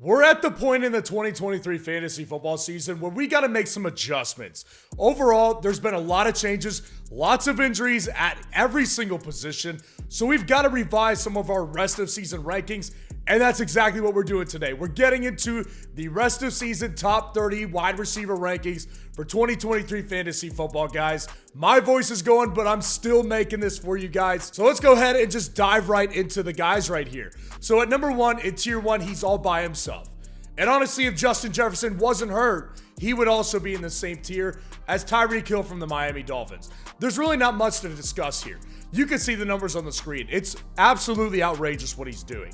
We're at the point in the 2023 fantasy football season where we got to make some adjustments. Overall, there's been a lot of changes, lots of injuries at every single position, so we've got to revise some of our rest of season rankings, and that's exactly what we're doing today. We're getting into the rest of season top 30 wide receiver rankings for 2023 fantasy football, guys. My voice is going, but I'm still making this for you guys. So let's go ahead and just dive right into the guys right here. So at number one, in tier one, he's all by himself. And honestly, if Justin Jefferson wasn't hurt, he would also be in the same tier as Tyreek Hill from the Miami Dolphins. There's really not much to discuss here. You can see the numbers on the screen. It's absolutely outrageous what he's doing.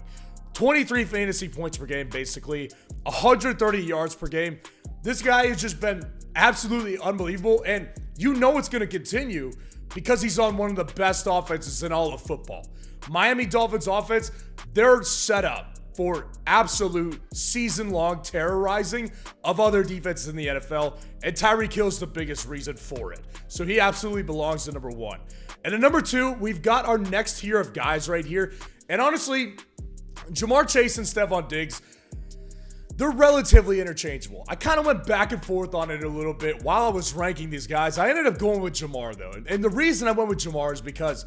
23 fantasy points per game, basically, 130 yards per game. This guy has just been absolutely unbelievable, and you know it's going to continue because he's on one of the best offenses in all of football. Miami Dolphins offense, they're set up for absolute season-long terrorizing of other defenses in the NFL, and Tyreek Hill's the biggest reason for it. So he absolutely belongs to number one. And at number two, we've got our next tier of guys right here, and honestly, Ja'Marr Chase and Stefon Diggs, they're relatively interchangeable. I kind of went back and forth on it a little bit while I was ranking these guys. I ended up going with Ja'Marr, though. And the reason I went with Ja'Marr is because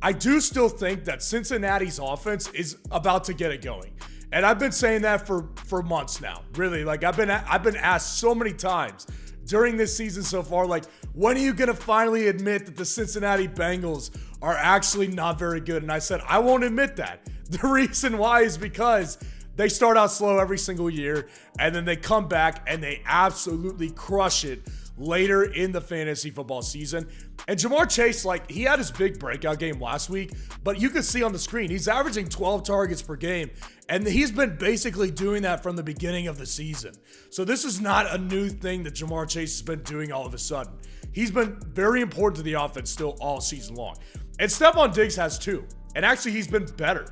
I do still think that Cincinnati's offense is about to get it going. And I've been saying that for months now. Really, like I've been asked so many times during this season so far, like, when are you going to finally admit that the Cincinnati Bengals are actually not very good? And I said, I won't admit that. The reason why is because they start out slow every single year, and then they come back and they absolutely crush it later in the fantasy football season. And Ja'Marr Chase, like, he had his big breakout game last week, but you can see on the screen, he's averaging 12 targets per game, and he's been basically doing that from the beginning of the season. So this is not a new thing that Ja'Marr Chase has been doing all of a sudden. He's been very important to the offense still all season long. And Stefon Diggs has too, and actually he's been better.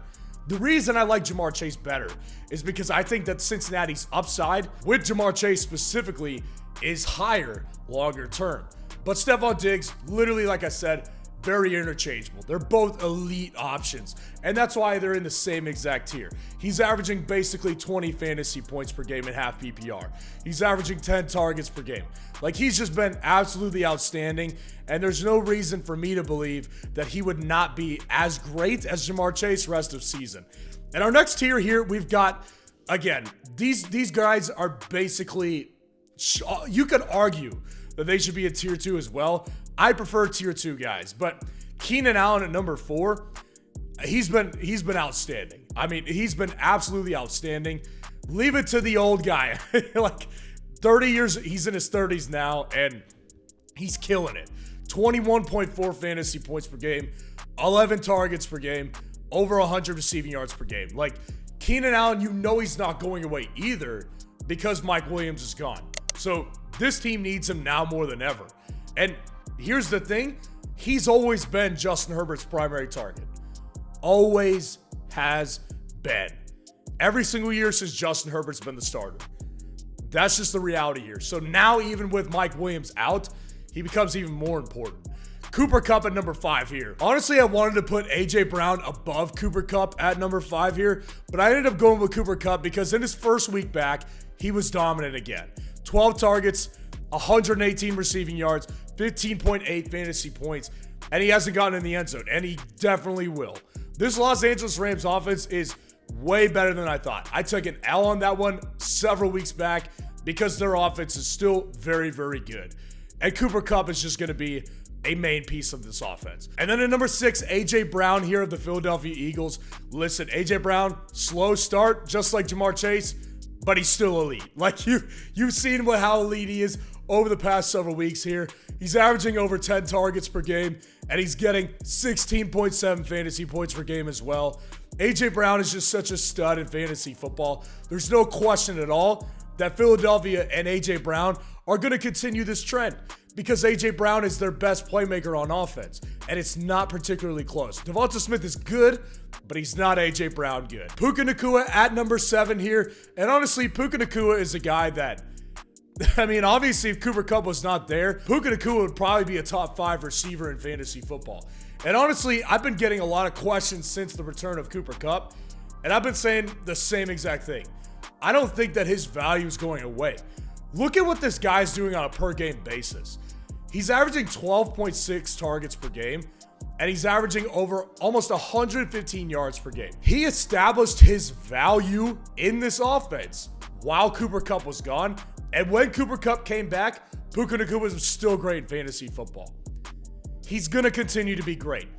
The reason I like Ja'Marr Chase better is because I think that Cincinnati's upside, with Ja'Marr Chase specifically, is higher longer term. But Stefon Diggs, literally, like I said, very interchangeable. They're both elite options, and that's why they're in the same exact tier. He's averaging basically 20 fantasy points per game in half PPR. He's averaging 10 targets per game. Like, he's just been absolutely outstanding, and there's no reason for me to believe that he would not be as great as Ja'Marr Chase rest of season. And our next tier here, we've got, again, these guys are basically, you could argue that they should be a tier two as well. I prefer tier two guys, but Keenan Allen at number four, he's been outstanding. I mean, he's been absolutely outstanding. Leave it to the old guy. Like, 30 years, he's in his 30s now, and he's killing it. 21.4 fantasy points per game, 11 targets per game, over 100 receiving yards per game. Like, Keenan Allen, you know he's not going away either because Mike Williams is gone. So this team needs him now more than ever. And here's the thing, he's always been Justin Herbert's primary target. Always has been. Every single year since Justin Herbert's been the starter. That's just the reality here. So now, even with Mike Williams out, he becomes even more important. Cooper Kupp at number 5 here. Honestly, I wanted to put A.J. Brown above Cooper Kupp at number 5 here, but I ended up going with Cooper Kupp because in his first week back, he was dominant again. 12 targets, 118 receiving yards, 15.8 fantasy points, and he hasn't gotten in the end zone, and he definitely will. This Los Angeles Rams offense is way better than I thought. I took an L on that one several weeks back because their offense is still very, very good. And Cooper Kupp is just going to be a main piece of this offense. And then at number 6, A.J. Brown here of the Philadelphia Eagles. Listen, A.J. Brown, slow start, just like Ja'Marr Chase, but he's still elite. Like, you've seen how elite he is over the past several weeks here. He's averaging over 10 targets per game, and he's getting 16.7 fantasy points per game as well. A.J. Brown is just such a stud in fantasy football. There's no question at all that Philadelphia and A.J. Brown are going to continue this trend because A.J. Brown is their best playmaker on offense, and it's not particularly close. Devonta Smith is good, but he's not A.J. Brown good. Puka Nacua at number 7 here, and honestly, Puka Nacua is a guy that, I mean, obviously, if Cooper Kupp was not there, Puka Nacua would probably be a top 5 receiver in fantasy football. And honestly, I've been getting a lot of questions since the return of Cooper Kupp, and I've been saying the same exact thing. I don't think that his value is going away. Look at what this guy's doing on a per game basis. He's averaging 12.6 targets per game, and he's averaging over almost 115 yards per game. He established his value in this offense while Cooper Kupp was gone. And when Cooper Kupp came back, Puka Nacua was still great in fantasy football. He's going to continue to be great.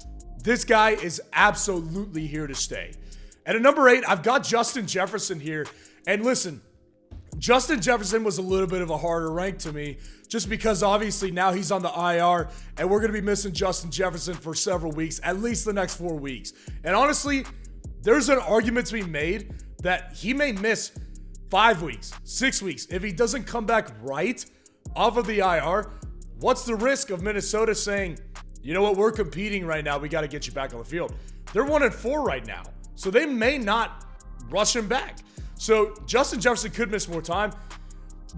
This guy is absolutely here to stay. And at number 8, I've got Justin Jefferson here. And listen, Justin Jefferson was a little bit of a harder rank to me just because obviously now he's on the IR and we're going to be missing Justin Jefferson for several weeks, at least the next 4 weeks. And honestly, there's an argument to be made that he may miss 5 weeks, 6 weeks. If he doesn't come back right off of the IR, what's the risk of Minnesota saying, you know what, we're competing right now, we got to get you back on the field? They're 1-4 right now, so they may not rush him back. So Justin Jefferson could miss more time,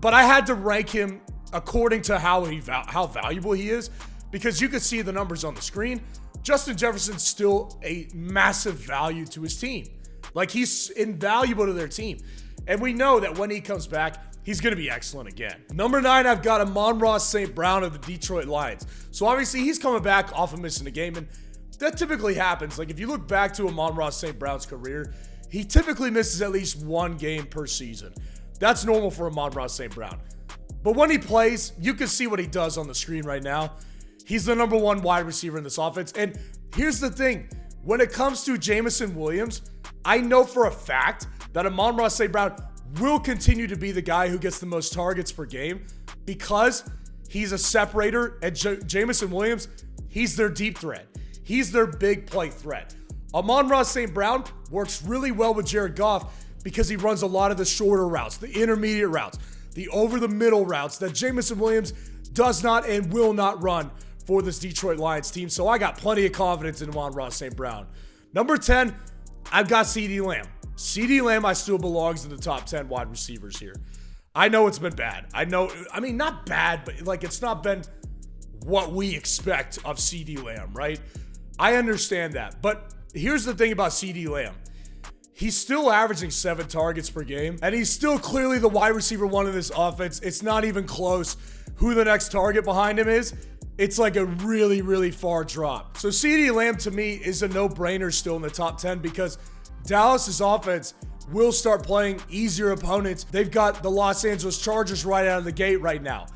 but I had to rank him according to how valuable he is, because you could see the numbers on the screen. Justin Jefferson's still a massive value to his team. Like, he's invaluable to their team. And we know that when he comes back, he's going to be excellent again. Number 9, I've got Amon-Ra St. Brown of the Detroit Lions. So obviously he's coming back off of missing a game, and that typically happens. Like, if you look back to Amon-Ra St. Brown's career, he typically misses at least 1 game per season. That's normal for Amon-Ra St. Brown. But when he plays, you can see what he does on the screen right now. He's the number 1 wide receiver in this offense. And here's the thing. When it comes to Jameson Williams, I know for a fact that Amon-Ra St. Brown will continue to be the guy who gets the most targets per game because he's a separator, and Jameson Williams, he's their deep threat. He's their big play threat. Amon-Ra St. Brown works really well with Jared Goff because he runs a lot of the shorter routes, the intermediate routes, the over-the-middle routes that Jameson Williams does not and will not run for this Detroit Lions team. So I got plenty of confidence in Amon-Ra St. Brown. Number 10, I've got CeeDee Lamb. CeeDee Lamb, I still belongs in the top 10 wide receivers here. I know it's been bad. I mean, not bad, but like, it's not been what we expect of CeeDee Lamb, right? I understand that. But here's the thing about CeeDee Lamb. He's still averaging 7 targets per game, and he's still clearly the wide receiver 1 in this offense. It's not even close who the next target behind him is. It's like a really, really far drop. So CeeDee Lamb to me is a no-brainer still in the top 10 because Dallas's offense will start playing easier opponents. They've got the Los Angeles Chargers right out of the gate right now.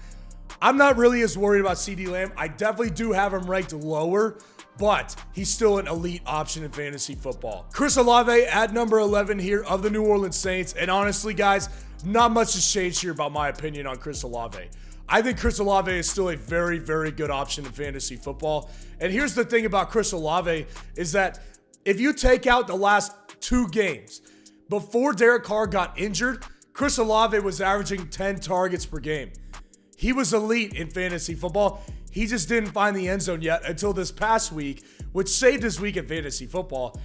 I'm not really as worried about CeeDee Lamb. I definitely do have him ranked lower, but he's still an elite option in fantasy football. Chris Olave at number 11 here of the New Orleans Saints. And honestly, guys, not much has changed here about my opinion on Chris Olave. I think Chris Olave is still a very, very good option in fantasy football. And here's the thing about Chris Olave is that if you take out the last 2 games, before Derek Carr got injured, Chris Olave was averaging 10 targets per game. He was elite in fantasy football. He just didn't find the end zone yet until this past week, which saved his week in fantasy football.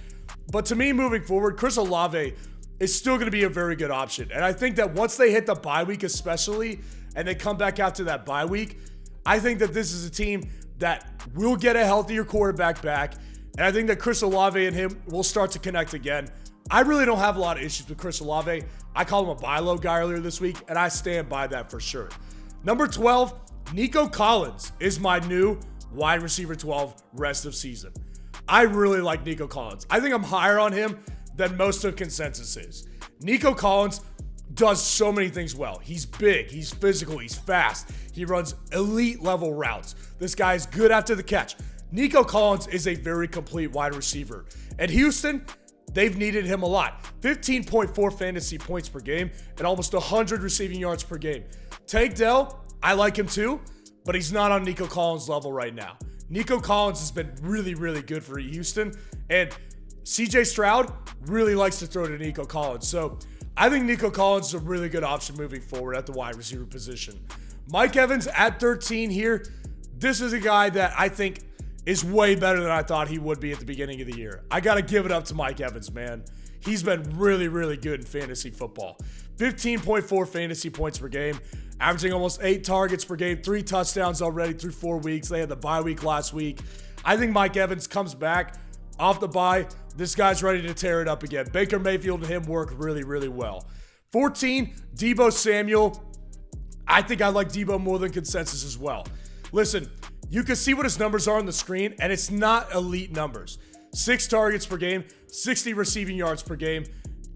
But to me, moving forward, Chris Olave is still going to be a very good option. And I think that once they hit the bye week especially, and they come back after that bye week, I think that this is a team that will get a healthier quarterback back. And I think that Chris Olave and him will start to connect again. I really don't have a lot of issues with Chris Olave. I called him a buy low guy earlier this week, and I stand by that for sure. Number 12, Nico Collins is my new wide receiver 12 rest of season. I really like Nico Collins. I think I'm higher on him than most of consensus is. Nico Collins does so many things well. He's big, he's physical, he's fast. He runs elite level routes. This guy is good after the catch. Nico Collins is a very complete wide receiver. And Houston, they've needed him a lot. 15.4 fantasy points per game and almost 100 receiving yards per game. Tank Dell, I like him too, but he's not on Nico Collins' level right now. Nico Collins has been really, really good for Houston, and CJ Stroud really likes to throw to Nico Collins. So I think Nico Collins is a really good option moving forward at the wide receiver position. Mike Evans at 13 here. This is a guy that I think is way better than I thought he would be at the beginning of the year. I got to give it up to Mike Evans, man. He's been really, really good in fantasy football. 15.4 fantasy points per game, averaging almost 8 targets per game, 3 touchdowns already through 4 weeks. They had the bye week last week. I think Mike Evans comes back off the bye. This guy's ready to tear it up again. Baker Mayfield and him work really, really well. 14, Deebo Samuel. I think I like Deebo more than consensus as well. Listen, you can see what his numbers are on the screen, and it's not elite numbers. 6 targets per game, 60 receiving yards per game,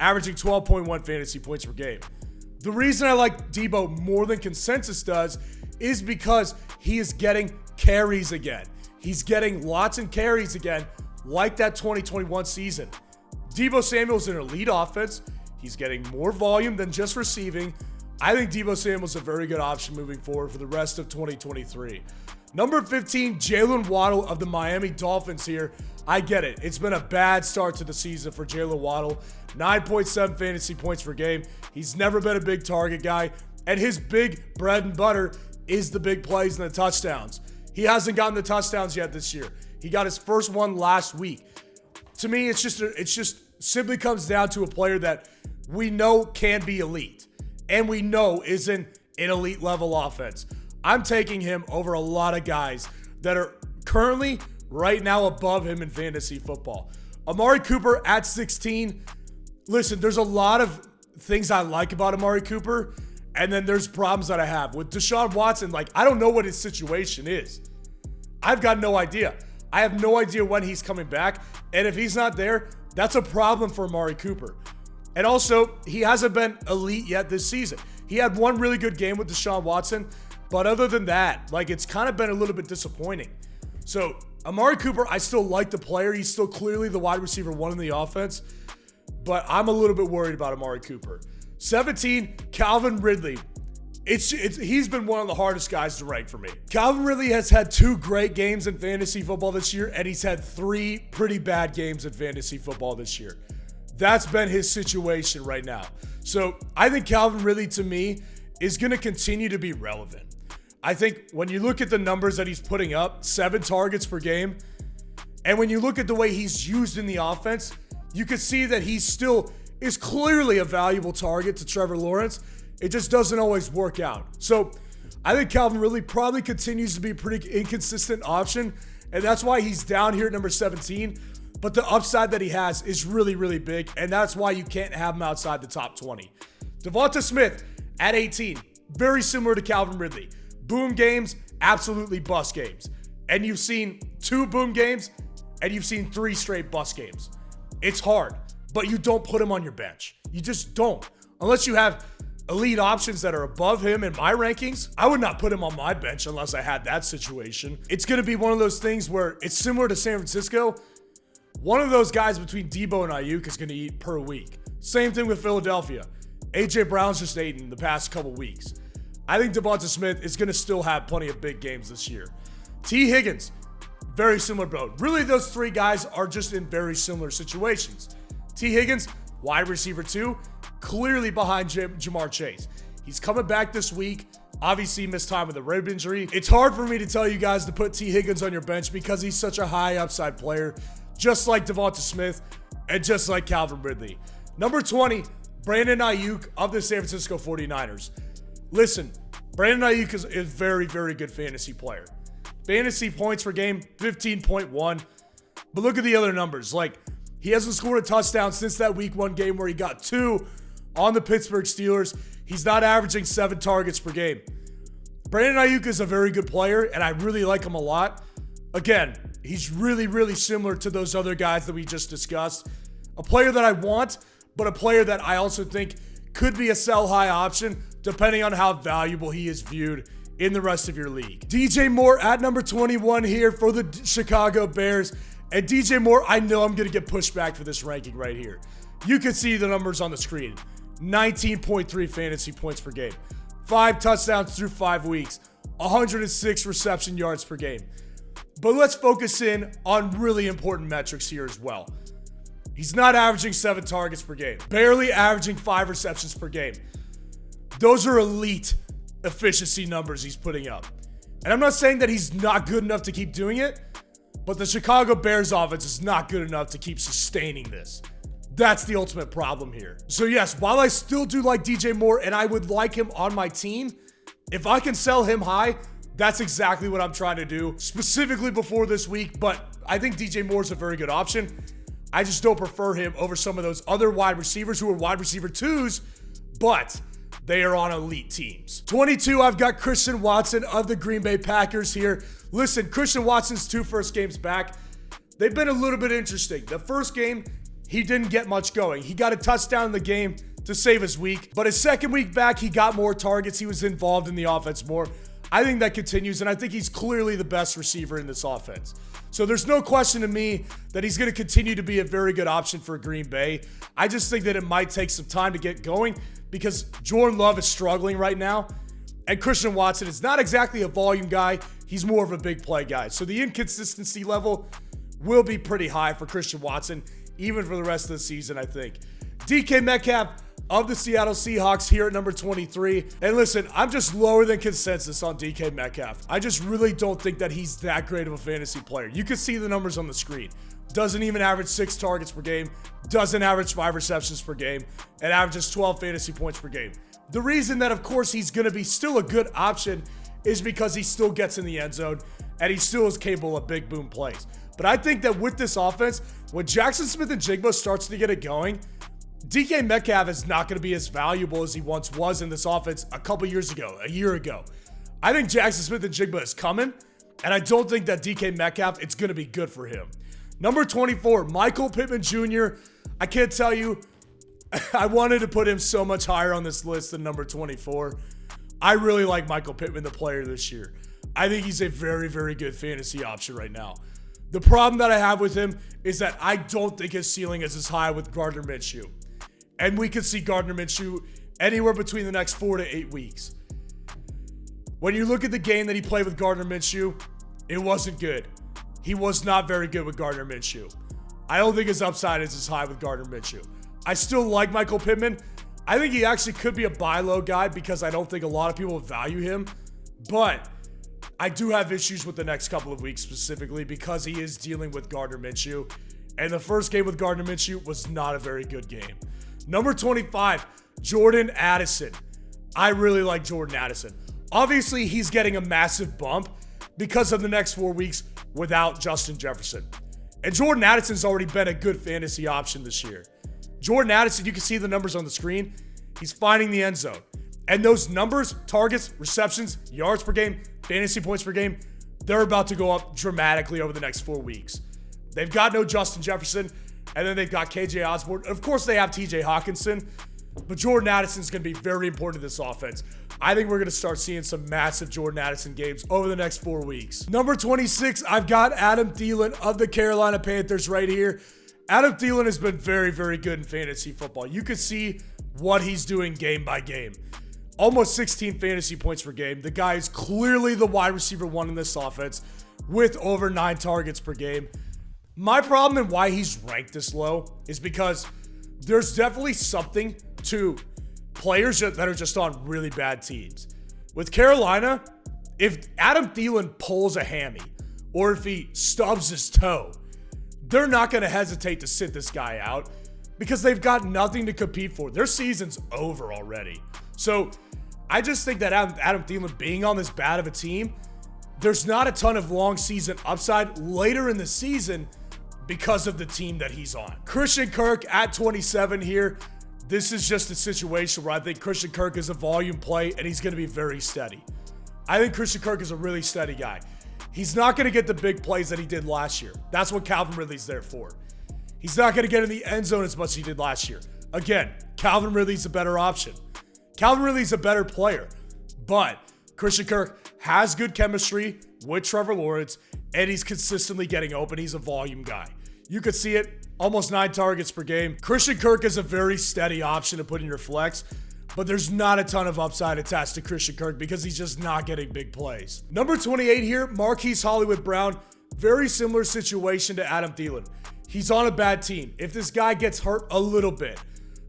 averaging 12.1 fantasy points per game. The reason I like Deebo more than consensus does is because he is getting carries again. He's getting lots of carries again, like that 2021 season. Deebo Samuel's an elite offense. He's getting more volume than just receiving. I think Deebo Samuel's a very good option moving forward for the rest of 2023. Number 15, Jalen Waddle of the Miami Dolphins here. I get it. It's been a bad start to the season for Jalen Waddle. 9.7 fantasy points per game. He's never been a big target guy. And his big bread and butter is the big plays and the touchdowns. He hasn't gotten the touchdowns yet this year. He got his first one last week. To me, it's just simply comes down to a player that we know can be elite. And we know isn't an elite level offense. I'm taking him over a lot of guys that are currently right now above him in fantasy football. Amari Cooper at 16. Listen, there's a lot of things I like about Amari Cooper, and then there's problems that I have. With Deshaun Watson, I don't know what his situation is. I've got no idea. I have no idea when he's coming back, and if he's not there, that's a problem for Amari Cooper. And also, he hasn't been elite yet this season. He had one really good game with Deshaun Watson, but other than that, it's kind of been a little bit disappointing. So, Amari Cooper, I still like the player. He's still clearly the wide receiver 1 in the offense, but I'm a little bit worried about Amari Cooper. 17, Calvin Ridley. He's been one of the hardest guys to rank for me. Calvin Ridley has had 2 great games in fantasy football this year, and he's had 3 pretty bad games in fantasy football this year. That's been his situation right now. So I think Calvin Ridley, to me, is going to continue to be relevant. I think when you look at the numbers that he's putting up, 7 targets per game, and when you look at the way he's used in the offense, you can see that he still is clearly a valuable target to Trevor Lawrence. It just doesn't always work out. So I think Calvin Ridley probably continues to be a pretty inconsistent option, and that's why he's down here at number 17. But the upside that he has is really, really big, and that's why you can't have him outside the top 20. Devonta Smith at 18, very similar to Calvin Ridley. Boom games, absolutely bust games. And you've seen 2 boom games, and you've seen 3 straight bust games. It's hard, but you don't put him on your bench. You just don't. Unless you have elite options that are above him in my rankings, I would not put him on my bench unless I had that situation. It's going to be one of those things where it's similar to San Francisco. One of those guys between Deebo and Ayuk is going to eat per week. Same thing with Philadelphia. A.J. Brown's just eaten the past couple weeks. I think Devonta Smith is going to still have plenty of big games this year. T. Higgins, very similar boat. Really, those 3 guys are just in very similar situations. T. Higgins, wide receiver 2, clearly behind Jamar Chase. He's coming back this week. Obviously, missed time with a rib injury. It's hard for me to tell you guys to put T. Higgins on your bench because he's such a high upside player, just like Devonta Smith and just like Calvin Ridley. Number 20, Brandon Ayuk of the San Francisco 49ers. Listen, Brandon Ayuk is a very, very good fantasy player. Fantasy points per game, 15.1. But look at the other numbers. He hasn't scored a touchdown since that week 1 game where he got 2 on the Pittsburgh Steelers. He's not averaging 7 targets per game. Brandon Ayuk is a very good player, and I really like him a lot. Again, he's really, really similar to those other guys that we just discussed. A player that I want, but a player that I also think could be a sell high option depending on how valuable he is viewed in the rest of your league. DJ Moore at number 21 here for the Chicago Bears. And DJ Moore, I know I'm going to get pushed back for this ranking right here. You can see the numbers on the screen. 19.3 fantasy points per game. 5 touchdowns through 5 weeks. 106 reception yards per game. But let's focus in on really important metrics here as well. He's not averaging 7 targets per game. Barely averaging 5 receptions per game. Those are elite efficiency numbers he's putting up. And I'm not saying that he's not good enough to keep doing it, but the Chicago Bears offense is not good enough to keep sustaining this. That's the ultimate problem here. So yes, while I still do like DJ Moore and I would like him on my team, if I can sell him high, that's exactly what I'm trying to do, specifically before this week. But I think DJ Moore is a very good option. I just don't prefer him over some of those other wide receivers who are wide receiver 2s, but they are on elite teams. 22, I've got Christian Watson of the Green Bay Packers here. Listen, Christian Watson's 2 first games back, they've been a little bit interesting. The first game, he didn't get much going. He got a touchdown in the game to save his week, but his second week back, he got more targets. He was involved in the offense more. I think that continues, and I think he's clearly the best receiver in this offense. So there's no question to me that he's going to continue to be a very good option for Green Bay. I just think that it might take some time to get going because Jordan Love is struggling right now, and Christian Watson is not exactly a volume guy. He's more of a big play guy. So the inconsistency level will be pretty high for Christian Watson, even for the rest of the season, I think. DK Metcalf of the Seattle Seahawks here at number 23. And listen, I'm just lower than consensus on DK Metcalf. I just really don't think that he's that great of a fantasy player. You can see the numbers on the screen. Doesn't even average 6 targets per game, doesn't average 5 receptions per game, and averages 12 fantasy points per game. The reason that, of course, he's going to be still a good option is because he still gets in the end zone and he still is capable of big boom plays. But I think that with this offense, when Jackson Smith-Njigba starts to get it going, DK Metcalf is not going to be as valuable as he once was in this offense a couple years ago, a year ago. I think Jackson Smith-Njigba is coming, and I don't think that DK Metcalf, it's going to be good for him. Number 24, Michael Pittman Jr. I can't tell you, I wanted to put him so much higher on this list than number 24. I really like Michael Pittman, the player this year. I think he's a very, very good fantasy option right now. The problem that I have with him is that I don't think his ceiling is as high with Gardner Minshew. And we could see Gardner Minshew anywhere between the next 4 to 8 weeks. When you look at the game that he played with Gardner Minshew, it wasn't good. He was not very good with Gardner Minshew. I don't think his upside is as high with Gardner Minshew. I still like Michael Pittman. I think he actually could be a buy low guy because I don't think a lot of people value him. But I do have issues with the next couple of weeks specifically because he is dealing with Gardner Minshew. And the first game with Gardner Minshew was not a very good game. Number 25, Jordan Addison. I really like Jordan Addison. Obviously, he's getting a massive bump because of the next 4 weeks without Justin Jefferson. And Jordan Addison's already been a good fantasy option this year. Jordan Addison, you can see the numbers on the screen. He's finding the end zone. And those numbers, targets, receptions, yards per game, fantasy points per game, they're about to go up dramatically over the next 4 weeks. They've got no Justin Jefferson, and then they've got KJ Osborne. Of course, they have TJ Hawkinson, but Jordan Addison's going to be very important to this offense. I think we're going to start seeing some massive Jordan Addison games over the next 4 weeks. Number 26, I've got Adam Thielen of the Carolina Panthers right here. Adam Thielen has been very, very good in fantasy football. You can see what he's doing game by game. Almost 16 fantasy points per game. The guy is clearly the wide receiver 1 in this offense with over 9 targets per game. My problem and why he's ranked this low is because there's definitely something to players that are just on really bad teams. With Carolina, if Adam Thielen pulls a hammy or if he stubs his toe, they're not going to hesitate to sit this guy out because they've got nothing to compete for. Their season's over already. So I just think that Adam Thielen being on this bad of a team, there's not a ton of long season upside later in the season because of the team that he's on. Christian Kirk at 27 here. This is just a situation where I think Christian Kirk is a volume play and he's going to be very steady. I think Christian Kirk is a really steady guy. He's not going to get the big plays that he did last year. That's what Calvin Ridley's there for. He's not going to get in the end zone as much as he did last year. Again, Calvin Ridley's a better option. Calvin Ridley's a better player, but Christian Kirk has good chemistry with Trevor Lawrence, and he's consistently getting open. He's a volume guy. You could see it, almost 9 targets per game. Christian Kirk is a very steady option to put in your flex, but there's not a ton of upside attached to Christian Kirk because he's just not getting big plays. Number 28 here, Marquise Hollywood-Brown. Very similar situation to Adam Thielen. He's on a bad team. If this guy gets hurt a little bit,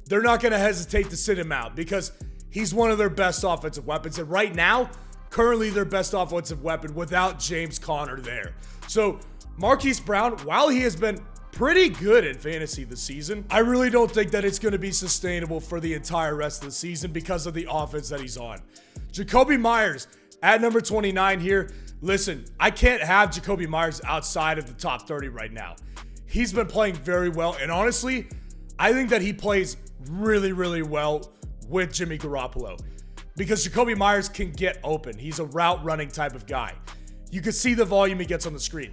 they're not going to hesitate to sit him out because he's one of their best offensive weapons. And right now, currently their best offensive weapon without James Conner there. So Marquise Brown, while he has been pretty good in fantasy this season, I really don't think that it's going to be sustainable for the entire rest of the season because of the offense that he's on. Jacoby Myers at number 29 here. Listen, I can't have Jacoby Myers outside of the top 30 right now. He's been playing very well, and honestly, I think that he plays really, really well with Jimmy Garoppolo because Jacoby Myers can get open. He's a route running type of guy. You can see the volume he gets on the screen.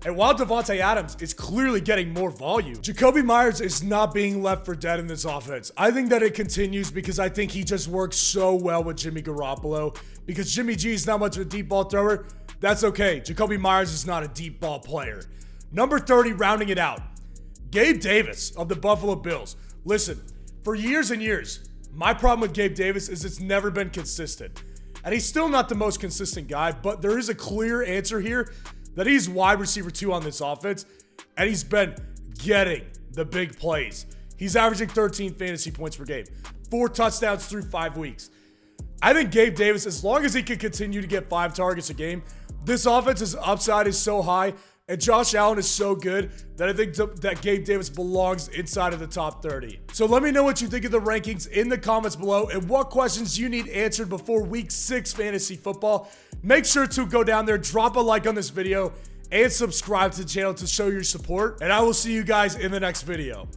And while Devontae Adams is clearly getting more volume, Jacoby Myers is not being left for dead in this offense. I think that it continues because I think he just works so well with Jimmy Garoppolo. Because Jimmy G is not much of a deep ball thrower, that's okay. Jacoby Myers is not a deep ball player. Number 30, rounding it out, Gabe Davis of the Buffalo Bills. Listen, for years and years, my problem with Gabe Davis is it's never been consistent. And he's still not the most consistent guy, but there is a clear answer here that he's wide receiver 2 on this offense, and he's been getting the big plays. He's averaging 13 fantasy points per game, 4 touchdowns through 5 weeks. I think Gabe Davis, as long as he can continue to get 5 targets a game, this offense's upside is so high, and Josh Allen is so good that I think that Gabe Davis belongs inside of the top 30. So let me know what you think of the rankings in the comments below and what questions you need answered before week 6 fantasy football. Make sure to go down there, drop a like on this video, and subscribe to the channel to show your support. And I will see you guys in the next video.